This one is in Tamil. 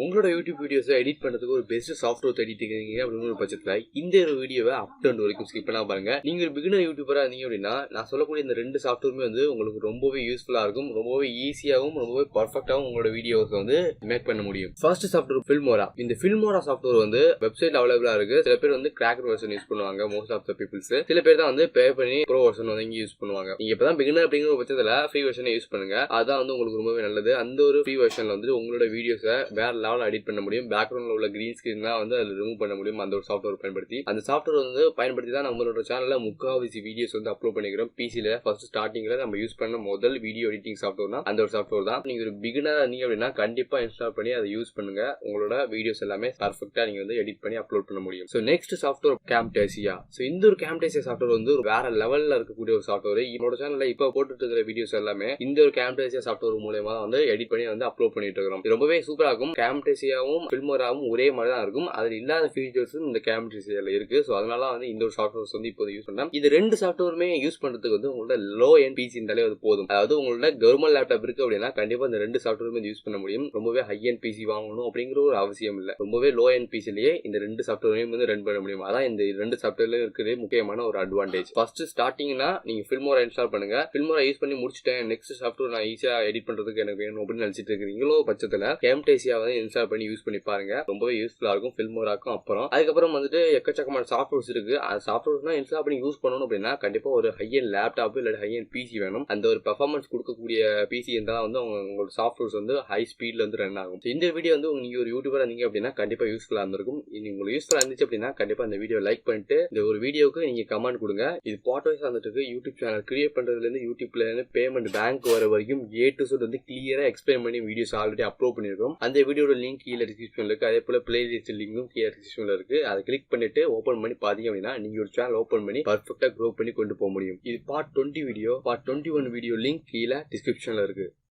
உங்களோட யூடியூப் வீடியோஸை எடிட் பண்ணுறதுக்கு ஒரு பெஸ்ட் சாஃப்ட்வேர் தேடிட்டு இருக்கீங்க அப்படிங்கிற பட்சத்தில் இந்த ஒரு வீடியோவை அப் டு எண்ட் வரைக்கும் ஸ்கிப் பண்ணாம பாருங்க. நீங்க ஒரு பிகினர் யூடியூபராக இருந்தீங்க அப்படின்னா நான் சொல்லக்கூடிய இந்த ரெண்டு சாஃப்ட்வேருமே வந்து உங்களுக்கு ரொம்பவே யூஸ்ஃபுல்லாக இருக்கும், ரொம்பவே ஈஸியாகவும் ரொம்பவே பர்ஃபெக்டாகவும் உங்களோட வீடியோஸ் வந்து மேக் பண்ண முடியும். First software Filmora. இந்த ஃபில்மோரா சாஃப்ட்வேர் வந்து வெப்சைட் அவைலபிளா இருக்கு. சில பேர் வந்து கிராக்கர் வெர்ஷன் யூஸ் பண்ணுவாங்க, மோஸ்ட் ஆஃப் த பீப்புள்ஸ். சில பேர் தான் வந்து பே பண்ணி ப்ரோ வெர்ஷன் வந்து யூஸ் பண்ணுவாங்க. நீங்க இப்பதான் பிகினர் அப்படிங்கிற பட்சத்தில் ஃப்ரீ வெர்ஷனை யூஸ் பண்ணுங்க. அதான் வந்து உங்களுக்கு ரொம்பவே நல்லது. அந்த ஒரு ஃப்ரீ வெர்ஷன்ல வந்து உங்களோட வீடியோஸை வேற லெவல் எடிட் பண்ண முடியும். பேக்ரவுண்ட்ல உள்ள கிரீன் ஸ்கிரீன்லாம் வந்து அதில் ரிமூவ் பண்ண முடியும் அந்த ஒரு சாஃப்ட்வேர் பயன்படுத்தி. அந்த சாஃப்ட்வேர் வந்து பயன்படுத்தி தான் நம்மளோட சேனல்ல முக்காவாசி வீடியோஸ் வந்து அப்லோட் பண்ணிக்கிறோம். பிசில ஃபர்ஸ்ட் ஸ்டார்டிங்ல நம்ம யூஸ் பண்ண முதல் வீடியோ எடிட்டிங் சாஃப்ட்வேர்னா அந்த ஒரு சாஃப்ட்வேர் தான். நீங்க ஒரு பிகினரா இருந்தீங்க அப்படின்னா கண்டிப்பா இன்ஸ்டால் பண்ணி அதை யூஸ் பண்ணுங்க. உங்களோட வீடியோஸ் எல்லாமே பர்ஃபெக்ட்டா நீங்க வந்து எடிட் பண்ணி அப்லோட் பண்ண முடியும். So next software Camtasia. So இந்த ஒரு கேம்டேசியா சாஃப்ட்வேர் வந்து வேற லெவல்ல இருக்கக்கூடிய ஒரு சாஃப்ட்வேர். என்னோட சேனல்ல இப்போ போட்டுட்டு இருக்கிற வீடியோஸ் எல்லாமே இந்த ஒரு கேம்டேசியா சாஃப்ட்வேர் மூலமா வந்து எடிட் பண்ணி வந்து அப்லோட் பண்ணிட்டு இருக்கிறோம். ரொம்பவே சூப்பரா இருக்கும். கேம்டேசியாவும் ஃபில்மோராவும் ஒரே மாதிரி தான் இருக்கும். அதில் இல்லாத ஃபீச்சர்ஸும் இந்த கேம்டேசியால இருக்கு. ஸோ அதனால வந்து இந்த ஒரு சாஃப்ட்வேர்ஸ் வந்து இப்போ யூஸ் பண்ணலாம். இது ரெண்டு சாஃப்ட்வேருமே யூஸ் பண்றதுக்கு வந்து உங்களோட லோ எண்ட் பிசி இருந்தாலே அது போதும். அதாவது உங்களோட கவர்மெண்ட் லேப்டாப் இருக்கு அப்படின்னா கண்டிப்பா இந்த ரெண்டு சாஃப்ட்வேருமே யூஸ் பண்ண முடியும். ரொம்பவே ஹை எண்ட் பிசி வாங்கணும் அப்படிங்கிற ஒரு அவசியம் இல்லை. ரொம்பவே லோ எண்ட் பிசிலேயே இந்த ரெண்டு சாஃப்ட்வேரையும் வந்து ரன் பண்ண முடியும். அதான் இந்த ரெண்டு சாஃப்ட்வேர்ல இருக்கிற முக்கியமான ஒரு அட்வான்டேஜ். ஃபர்ஸ்ட் ஸ்டார்டிங்னா நீங்க ஃபில்மோரா இன்ஸ்டால் பண்ணுங்க. ஃபில்மோரா யூஸ் பண்ணி முடிச்சிட்டேன், நெக்ஸ்ட் சாஃப்ட்வேர் நான் ஈஸியா எடிட் பண்றதுக்கு எனக்கு வேணும் அப்படின்னு நினைச்சிட்டு இருக்கீங்களோ பட்சத்துல கேம்டேசியா வந்து இன்ஸ்டால் பண்ணி யூஸ் பண்ணி பாருங்க. ரொம்பவே யூஸ்ஃபுல்லா இருக்கும் ஃபில்மோராக்கும். அதுக்கப்புறம் வந்துட்டு எக்கச்சக்கமான சாஃப்ட்வேர்ஸ் இருக்கு. அந்த சாஃப்ட்வேர்ஸ்லாம் இன்ஸ்டால் பண்ணி யூஸ் பண்ணணும் அப்படின்னா கண்டிப்பா ஒரு ஹை எண்ட் லேப்டாப் இல்ல ஹை எண்ட் பிசி வேணும். அந்த ஒரு பெர்ஃபார்மன்ஸ் கொடுக்கக்கூடிய பிசி இருந்தாலும் வந்து உங்களோட சாஃப்ட்வேர்ஸ் வந்து ஹை ஸ்பீட்ல வந்து ரன் ஆகும். இந்த வீடியோ வந்து நீங்க ஒரு யூடியூபரா இருந்தீங்க அப்படின்னா கண்டிப்பா யூஸ்ஃபுல்லா இருந்திருக்கும். உங்களுக்கு யூஸ்ஃபுல்லா இருந்துச்சு அப்படின்னா கண்டிப்பா இந்த வீடியோ லைக் பண்ணிட்டு இந்த ஒரு வீடியோக்கு நீங்க கமெண்ட் கொடுங்க. இது பார்ட் வைஸ் வந்துட்டு யூடியூப் சேனல் கிரியேட் பண்றதுல இருந்து யூடியூப்ல இருந்து பேமெண்ட் பேங்க் வர வரைக்கும் A to Z வந்து கிளியரா எக்ஸ்பிளைன் பண்ணி வீடியோஸ் ஆல்ரெடி அப்லோட் பண்ணிருக்கோம். அந்த வீடியோட லிங்க் கீழே டிஸ்கிரிப்ஷன்ல இருக்கு. அதே போல பிளேலிஸ்ட் லிங்கும் கீழே டிஸ்கிரிப்ஷன்ல இருக்கு. அதை கிளிக் பண்ணிட்டு ஓபன் பண்ணி பாத்தீங்க அப்படின்னா நீங்க ஒரு சேனல் ஓபன் பண்ணி பர்ஃபெக்ட்டா க்ரோ பண்ணி கொண்டு போக முடியும். இது part 20 video. Part 21 video link கீழே டிஸ்கிரிப்ஷன்ல இருக்கு.